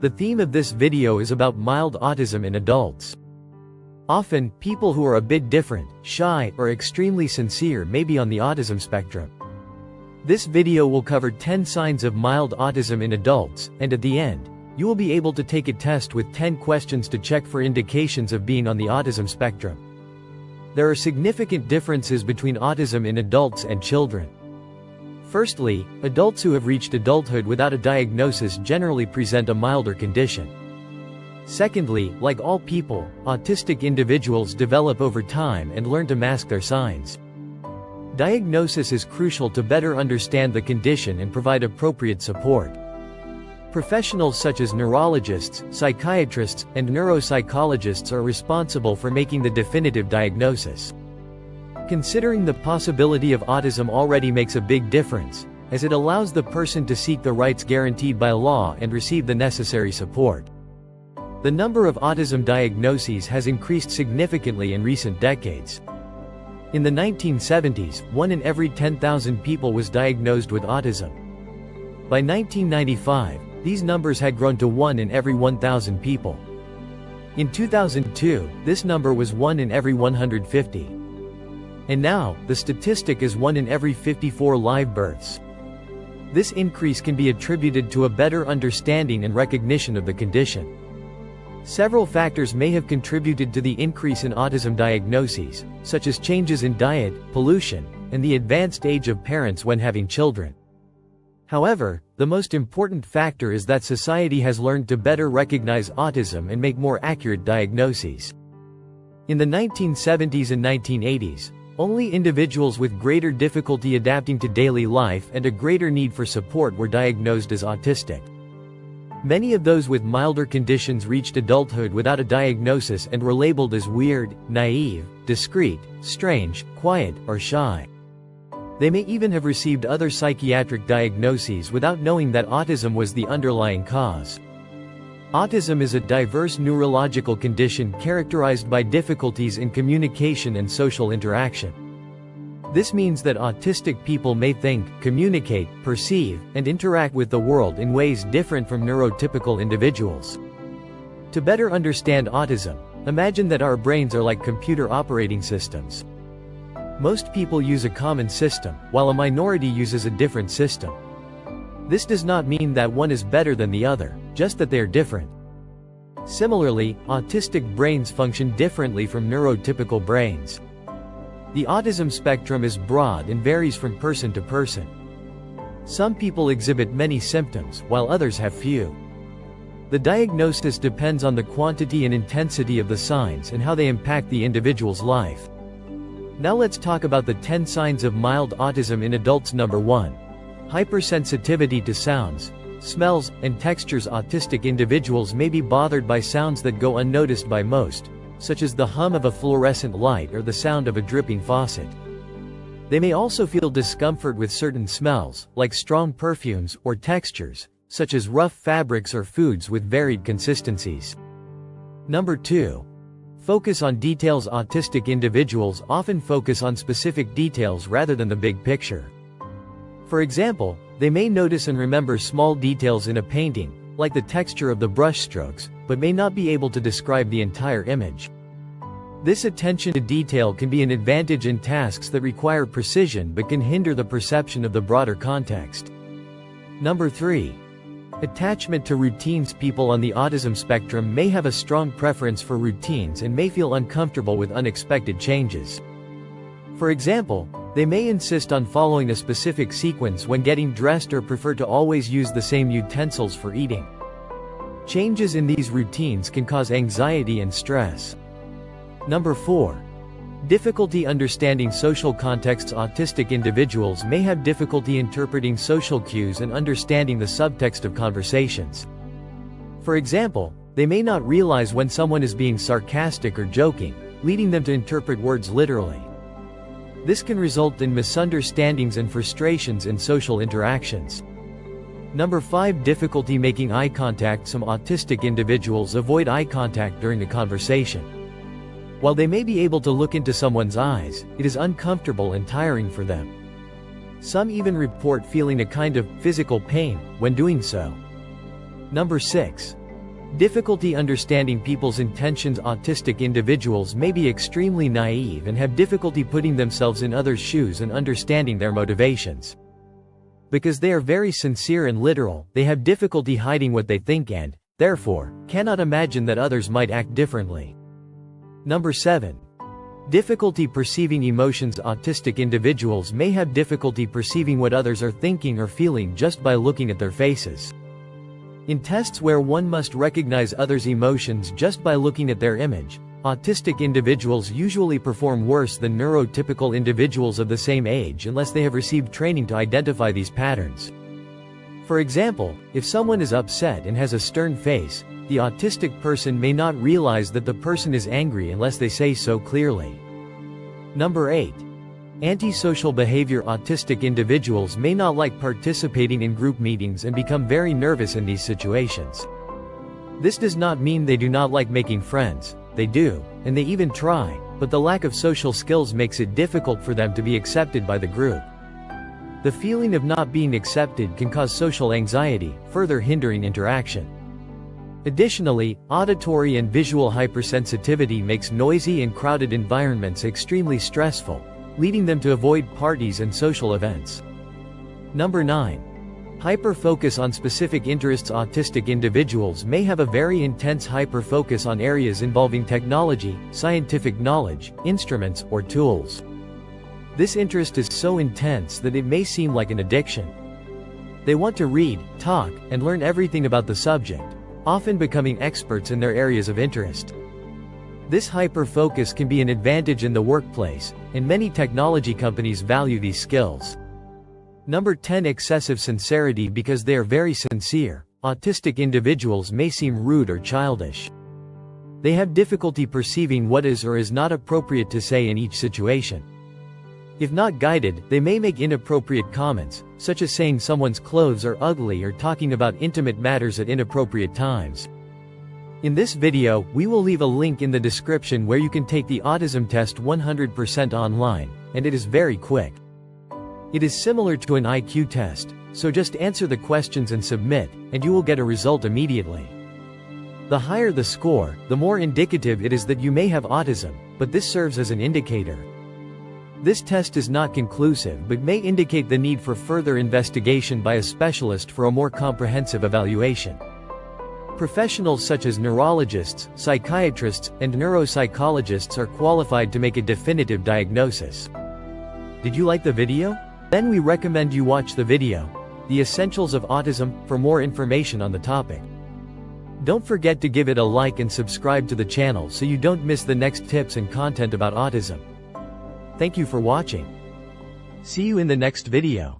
The theme of this video is about mild autism in adults. Often, people who are a bit different, shy, or extremely sincere may be on the autism spectrum. This video will cover 10 signs of mild autism in adults, and at the end, you will be able to take a test with 10 questions to check for indications of being on the autism spectrum. There are significant differences between autism in adults and children. Firstly, adults who have reached adulthood without a diagnosis generally present a milder condition. Secondly, like all people, autistic individuals develop over time and learn to mask their signs. Diagnosis is crucial to better understand the condition and provide appropriate support. Professionals such as neurologists, psychiatrists, and neuropsychologists are responsible for making the definitive diagnosis. Considering the possibility of autism already makes a big difference, as it allows the person to seek the rights guaranteed by law and receive the necessary support. The number of autism diagnoses has increased significantly in recent decades. In the 1970s, 1 in every 10,000 people was diagnosed with autism. By 1995, these numbers had grown to 1 in every 1,000 people. In 2002, this number was 1 in every 150. And now, the statistic is 1 in every 54 live births. This increase can be attributed to a better understanding and recognition of the condition. Several factors may have contributed to the increase in autism diagnoses, such as changes in diet, pollution, and the advanced age of parents when having children. However, the most important factor is that society has learned to better recognize autism and make more accurate diagnoses. In the 1970s and 1980s, only individuals with greater difficulty adapting to daily life and a greater need for support were diagnosed as autistic. Many of those with milder conditions reached adulthood without a diagnosis and were labeled as weird, naive, discreet, strange, quiet, or shy. They may even have received other psychiatric diagnoses without knowing that autism was the underlying cause. Autism is a diverse neurological condition characterized by difficulties in communication and social interaction. This means that autistic people may think, communicate, perceive, and interact with the world in ways different from neurotypical individuals. To better understand autism, imagine that our brains are like computer operating systems. Most people use a common system, while a minority uses a different system. This does not mean that one is better than the other, just that they are different. Similarly, autistic brains function differently from neurotypical brains. The autism spectrum is broad and varies from person to person. Some people exhibit many symptoms, while others have few. The diagnosis depends on the quantity and intensity of the signs and how they impact the individual's life. Now let's talk about the 10 signs of mild autism in adults. Number 1. Hypersensitivity to sounds, smells, and textures. Autistic individuals may be bothered by sounds that go unnoticed by most, such as the hum of a fluorescent light or the sound of a dripping faucet. They may also feel discomfort with certain smells, like strong perfumes, or textures, such as rough fabrics or foods with varied consistencies. Number 2. Focus on details. Autistic individuals often focus on specific details rather than the big picture. For example, they may notice and remember small details in a painting, like the texture of the brushstrokes, but may not be able to describe the entire image. This attention to detail can be an advantage in tasks that require precision but can hinder the perception of the broader context. Number 3. Attachment to routines. People on the autism spectrum may have a strong preference for routines and may feel uncomfortable with unexpected changes. For example, they may insist on following a specific sequence when getting dressed or prefer to always use the same utensils for eating. Changes in these routines can cause anxiety and stress. Number 4. Difficulty understanding social contexts. Autistic individuals may have difficulty interpreting social cues and understanding the subtext of conversations. For example, they may not realize when someone is being sarcastic or joking, leading them to interpret words literally. This can result in misunderstandings and frustrations in social interactions. Number 5. Difficulty making eye contact. Some autistic individuals avoid eye contact during a conversation. While they may be able to look into someone's eyes, it is uncomfortable and tiring for them. Some even report feeling a kind of physical pain when doing so. Number 6. Difficulty understanding people's intentions. Autistic individuals may be extremely naive and have difficulty putting themselves in others' shoes and understanding their motivations. Because they are very sincere and literal, they have difficulty hiding what they think and, therefore, cannot imagine that others might act differently. Number 7. Difficulty perceiving emotions. Autistic individuals may have difficulty perceiving what others are thinking or feeling just by looking at their faces. In tests where one must recognize others' emotions just by looking at their image, autistic individuals usually perform worse than neurotypical individuals of the same age unless they have received training to identify these patterns. For example, if someone is upset and has a stern face, the autistic person may not realize that the person is angry unless they say so clearly. Number 8. Antisocial behavior. Autistic individuals may not like participating in group meetings and become very nervous in these situations. This does not mean they do not like making friends, they do, and they even try, but the lack of social skills makes it difficult for them to be accepted by the group. The feeling of not being accepted can cause social anxiety, further hindering interaction. Additionally, auditory and visual hypersensitivity makes noisy and crowded environments extremely stressful, leading them to avoid parties and social events. Number 9. Hyper-focus on specific interests. Autistic individuals may have a very intense hyper-focus on areas involving technology, scientific knowledge, instruments, or tools. This interest is so intense that it may seem like an addiction. They want to read, talk, and learn everything about the subject, often becoming experts in their areas of interest. This hyper-focus can be an advantage in the workplace, and many technology companies value these skills. Number 10. Excessive sincerity. Because they are very sincere, autistic individuals may seem rude or childish. They have difficulty perceiving what is or is not appropriate to say in each situation. If not guided, they may make inappropriate comments, such as saying someone's clothes are ugly or talking about intimate matters at inappropriate times. In this video, we will leave a link in the description where you can take the autism test 100% online, and it is very quick. It is similar to an IQ test, so just answer the questions and submit, and you will get a result immediately. The higher the score, the more indicative it is that you may have autism, but this serves as an indicator. This test is not conclusive but may indicate the need for further investigation by a specialist for a more comprehensive evaluation. Professionals such as neurologists, psychiatrists, and neuropsychologists are qualified to make a definitive diagnosis. Did you like the video? Then we recommend you watch the video, The Essentials of Autism, for more information on the topic. Don't forget to give it a like and subscribe to the channel so you don't miss the next tips and content about autism. Thank you for watching. See you in the next video.